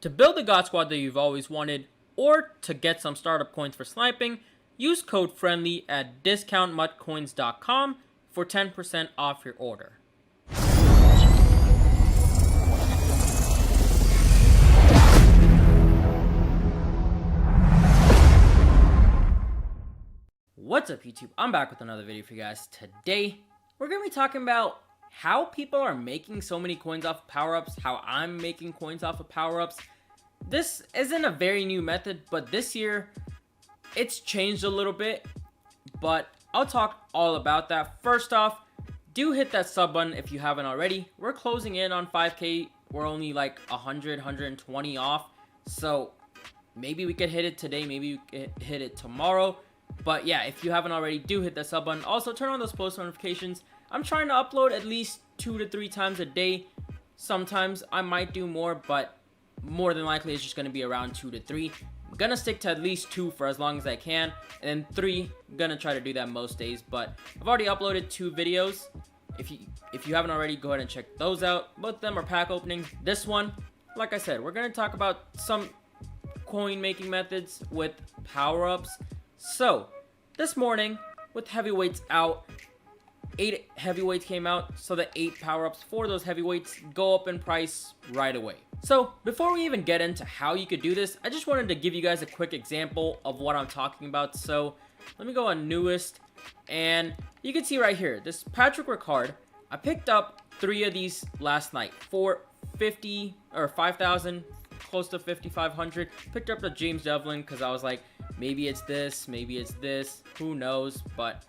To build the God Squad that you've always wanted, or to get some startup coins for sniping, use code FRIENDLY at discountmutcoins.com for 10% off your order. What's up YouTube? I'm back with another video for you guys. Today, we're going to be talking about how people are making so many coins off of power-ups, how I'm making coins off of power-ups. This isn't a very new method, but this year, it's changed a little bit, but I'll talk all about that. First off, do hit that sub button if you haven't already. We're closing in on 5K. We're only like 100, 120 off, so maybe we could hit it today, maybe we could hit it tomorrow. But yeah, if you haven't already, do hit the sub button. Also, turn on those post notifications. I'm trying to upload at least 2 to 3 times a day. Sometimes I might do more, but more than likely it's just going to be around 2 to 3. I'm going to stick to at least 2 for as long as I can. And then 3, I'm going to try to do that most days. But I've already uploaded 2 videos. If you haven't already, go ahead and check those out. Both of them are pack openings. This one, like I said, we're going to talk about some coin making methods with power-ups. So, this morning, with heavyweights out, 8 heavyweights came out, so the 8 power-ups for those heavyweights go up in price right away. So, before we even get into how you could do this, I just wanted to give you guys a quick example of what I'm talking about. So, let me go on newest, and you can see right here, this Patrick Ricard, I picked up 3 of these last night for 50 or 5,000, close to 5,500. Picked up the James Devlin because I was like, maybe it's this, who knows, but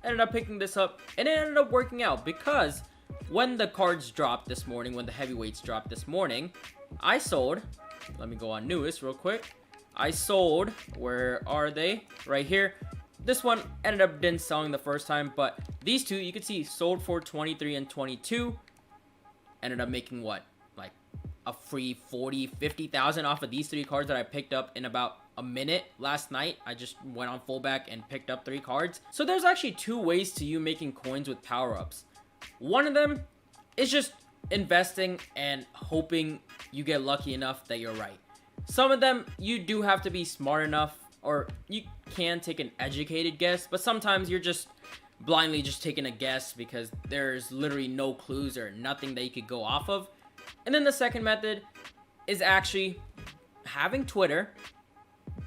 ended up picking this up, and it ended up working out because when the cards dropped this morning, when the heavyweights dropped this morning, I sold, let me go on newest real quick, I sold, where are they? Right here. This one ended up didn't selling the first time, but these 2, you can see, sold for 23 and 22, ended up making what? Like a free 40, 50,000 off of these 3 cards that I picked up in about a minute last night. I just went on fullback and picked up 3 cards. So there's actually 2 ways to you making coins with power-ups. One of them is just investing and hoping you get lucky enough that you're right. Some of them you do have to be smart enough, or you can take an educated guess, but sometimes you're just blindly just taking a guess because there's literally no clues or nothing that you could go off of. And then the second method is actually having Twitter,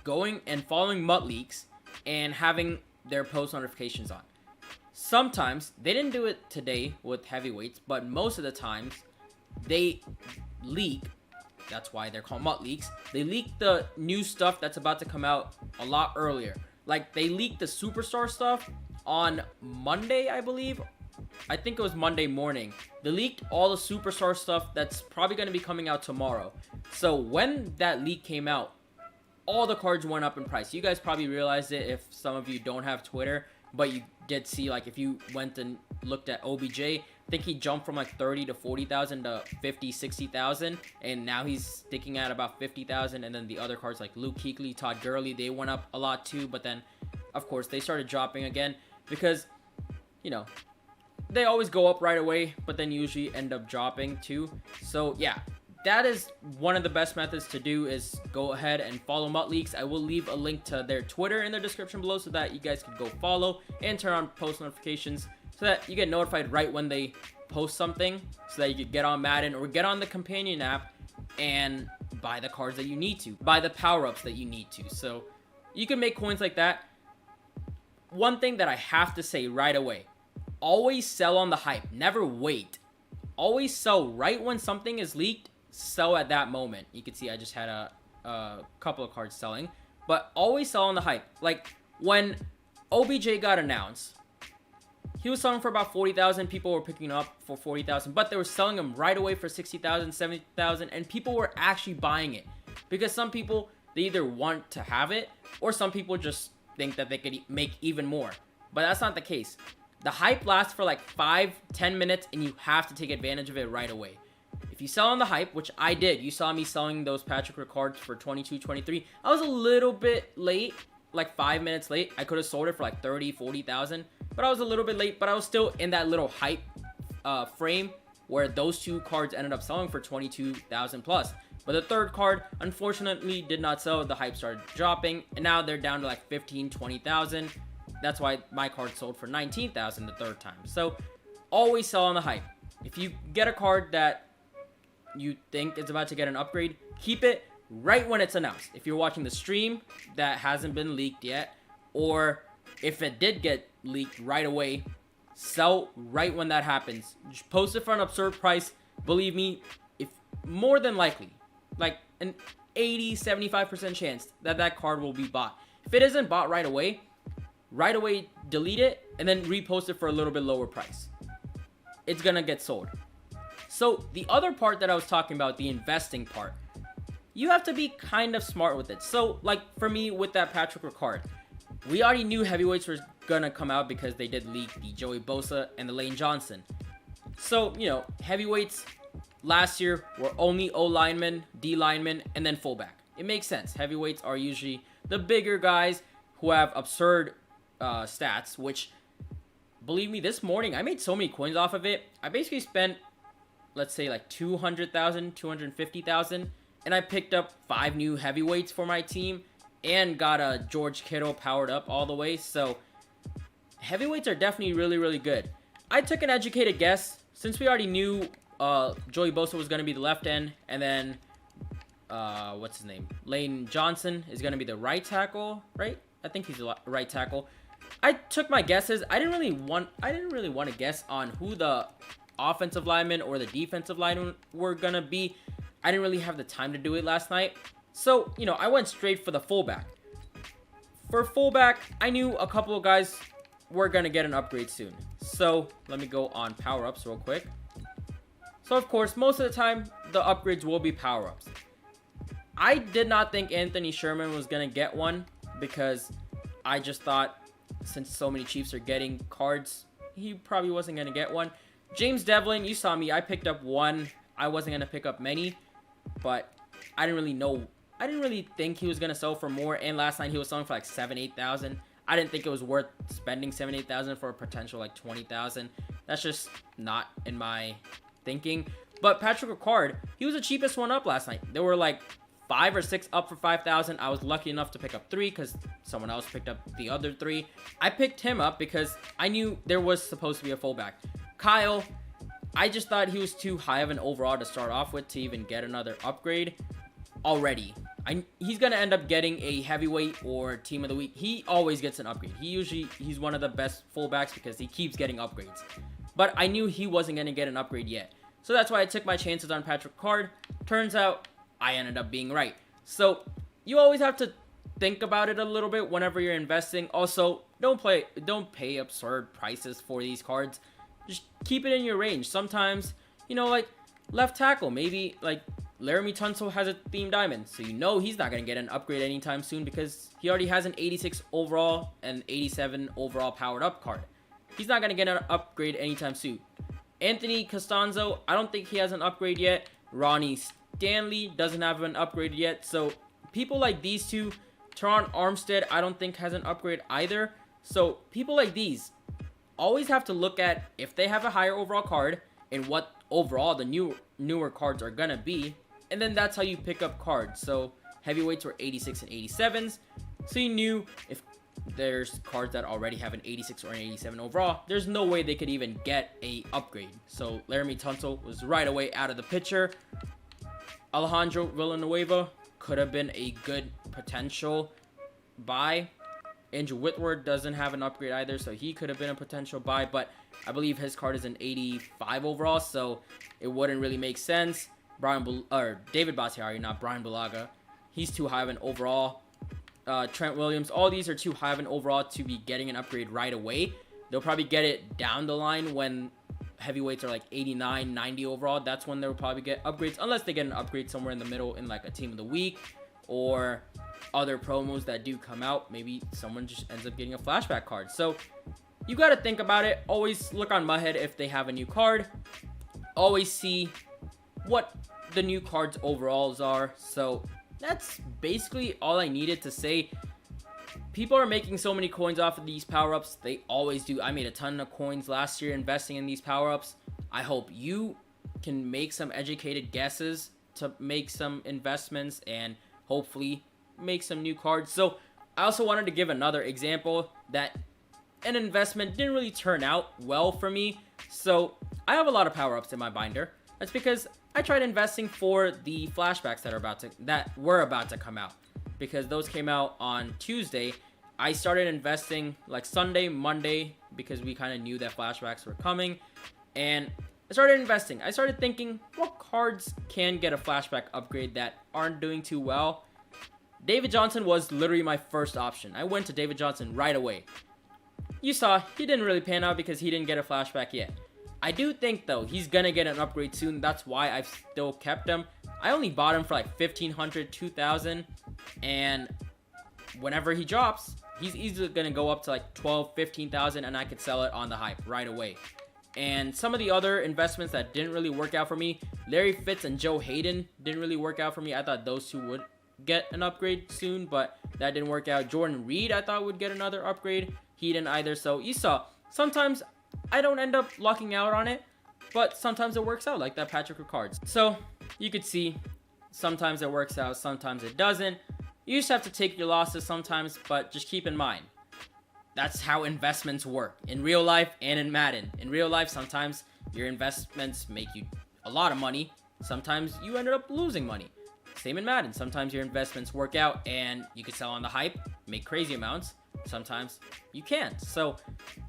going and following Mutt Leaks, and having their post notifications on. Sometimes, they didn't do it today with heavyweights, but most of the times, they leak, that's why they're called Mutt Leaks, they leak the new stuff that's about to come out a lot earlier. Like, they leaked the Superstar stuff on Monday, I believe. I think it was Monday morning. They leaked all the Superstar stuff that's probably going to be coming out tomorrow. So, when that leak came out, all the cards went up in price. You guys probably realized it if some of you don't have Twitter, but you did see, like, if you went and looked at OBJ, I think he jumped from like 30 to 40,000 to 50, 60,000, and now he's sticking at about 50,000. And then the other cards like Luke Kuechly, Todd Gurley, they went up a lot too, but then of course they started dropping again because, you know, they always go up right away, but then usually end up dropping too. So yeah, that is one of the best methods to do, is go ahead and follow Mutt Leaks. I will leave a link to their Twitter in the description below so that you guys can go follow and turn on post notifications so that you get notified right when they post something, so that you can get on Madden or get on the companion app and buy the cards that you need to, buy the power-ups that you need to. So you can make coins like that. One thing that I have to say right away, always sell on the hype. Never wait. Always sell right when something is leaked. Sell at that moment. You can see I just had a couple of cards selling, but always sell on the hype. Like when OBJ got announced, he was selling for about 40,000. People were picking up for 40,000, but they were selling them right away for 60,000, 70,000, and people were actually buying it because some people, they either want to have it or some people just think that they could make even more. But that's not the case. The hype lasts for like 5-10 minutes and you have to take advantage of it right away. If you sell on the hype, which I did, you saw me selling those Patrick Ricards for 22, 23. I was a little bit late, like 5 minutes late. I could have sold it for like 30, 40,000, but I was a little bit late, but I was still in that little hype frame where those 2 cards ended up selling for 22,000 plus. But the third card, unfortunately, did not sell. The hype started dropping, and now they're down to like 15, 20,000. That's why my card sold for 19,000 the third time. So always sell on the hype. If you get a card that you think is about to get an upgrade, keep it right when it's announced. If you're watching the stream that hasn't been leaked yet, or if it did get leaked right away, sell right when that happens. Just post it for an absurd price. Believe me, if more than likely, like an 80-75% chance that that card will be bought. If it isn't bought right away delete it and then repost it for a little bit lower price. It's gonna get sold. So the other part that I was talking about, the investing part, you have to be kind of smart with it. So like for me with that Patrick Ricard, we already knew heavyweights were gonna come out because they did leak the Joey Bosa and the Lane Johnson. So, you know, heavyweights last year were only O linemen, D linemen, and then fullback. It makes sense. Heavyweights are usually the bigger guys who have absurd stats, which, believe me, this morning I made so many coins off of it. I basically spent, let's say, like 200,000, 250,000, and I picked up 5 new heavyweights for my team and got a George Kittle powered up all the way. So heavyweights are definitely really, really good. I took an educated guess since we already knew Joey Bosa was going to be the left end, and then what's his name, Lane Johnson is going to be the right tackle, right? I think he's the right tackle. I took my guesses. I didn't really want to guess on who the offensive linemen or the defensive linemen were going to be. I didn't really have the time to do it last night. So, you know, I went straight for the fullback. For fullback, I knew a couple of guys were going to get an upgrade soon. So, let me go on Powerups real quick. So, of course, most of the time, the upgrades will be Powerups. I did not think Anthony Sherman was going to get one because I just thought since so many Chiefs are getting cards, he probably wasn't going to get one. James Devlin, you saw me. I picked up one. I wasn't going to pick up many, but I didn't really think he was going to sell for more. And last night he was selling for like 7,000-8,000. I didn't think it was worth spending 7,000-8,000 for a potential like 20,000. That's just not in my thinking. But Patrick Ricard, he was the cheapest one up last night. There were like 5 or 6 up for 5,000. I was lucky enough to pick up 3 because someone else picked up the other 3. I picked him up because I knew there was supposed to be a fullback. Kyle, I just thought he was too high of an overall to start off with to even get another upgrade already. He's going to end up getting a heavyweight or team of the week. He always gets an upgrade. He's one of the best fullbacks because he keeps getting upgrades. But I knew he wasn't going to get an upgrade yet. So that's why I took my chances on Patrick Ricard. Turns out I ended up being right. So you always have to think about it a little bit whenever you're investing. Also, don't pay absurd prices for these cards. Just keep it in your range. Sometimes, you know, like left tackle, maybe like Laramie Tunsil has a theme diamond, so you know he's not going to get an upgrade anytime soon because he already has an 86 overall and 87 overall powered up card. He's not going to get an upgrade anytime soon. Anthony Costanzo, I don't think he has an upgrade yet. Ronnie Stanley doesn't have an upgrade yet. So people like these two, Teron Armstead, I don't think has an upgrade either. So people like these always have to look at if they have a higher overall card and what overall the newer cards are going to be. And then that's how you pick up cards. So heavyweights were 86 and 87s. So you knew if there's cards that already have an 86 or an 87 overall, there's no way they could even get a upgrade. So Laramie Tunsil was right away out of the picture. Alejandro Villanueva could have been a good potential buy. Andrew Whitworth doesn't have an upgrade either, so he could have been a potential buy, but I believe his card is an 85 overall, so it wouldn't really make sense. David Bakhtiari, not Brian Bulaga. He's too high of an overall. Trent Williams, all these are too high of an overall to be getting an upgrade right away. They'll probably get it down the line when heavyweights are like 89, 90 overall. That's when they'll probably get upgrades, unless they get an upgrade somewhere in the middle in like a team of the week or other promos that do come out. Maybe someone just ends up getting a flashback card. So you got to think about it. Always look on Muhead if they have a new card. Always see what the new cards overalls are. So that's basically all I needed to say. People are making so many coins off of these power-ups. They always do. I made a ton of coins last year investing in these power-ups. I hope you can make some educated guesses to make some investments and hopefully make some new cards. So I also wanted to give another example that an investment didn't really turn out well for me. So I have a lot of power-ups in my binder. That's because I tried investing for the flashbacks that were about to come out, because those came out on Tuesday. I started investing like Sunday, Monday, because we kind of knew that flashbacks were coming, and I started investing. I started thinking, what cards can get a flashback upgrade that aren't doing too well? David Johnson was literally my first option. I went to David Johnson right away. You saw, he didn't really pan out because he didn't get a flashback yet. I do think, though, he's gonna get an upgrade soon. That's why I've still kept him. I only bought him for like 1,500, 2,000, and whenever he drops, he's easily gonna go up to like 12, 15,000, and I could sell it on the hype right away. And some of the other investments that didn't really work out for me, Larry Fitz and Joe Hayden didn't really work out for me. I thought those two would get an upgrade soon, but that didn't work out. Jordan Reed, I thought, would get another upgrade. He didn't either. So you saw, sometimes I don't end up lucking out on it, but sometimes it works out, like that Patrick Ricard. So you could see, sometimes it works out, sometimes it doesn't. You just have to take your losses sometimes, but just keep in mind, that's how investments work in real life and in Madden. In real life, sometimes your investments make you a lot of money. Sometimes you ended up losing money. Same in Madden. Sometimes your investments work out and you can sell on the hype, make crazy amounts. Sometimes you can't. So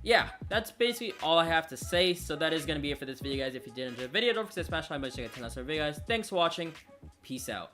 yeah, that's basically all I have to say. So that is going to be it for this video, guys. If you did enjoy the video, don't forget to smash the like button to get 10 video, guys. Thanks for watching. Peace out.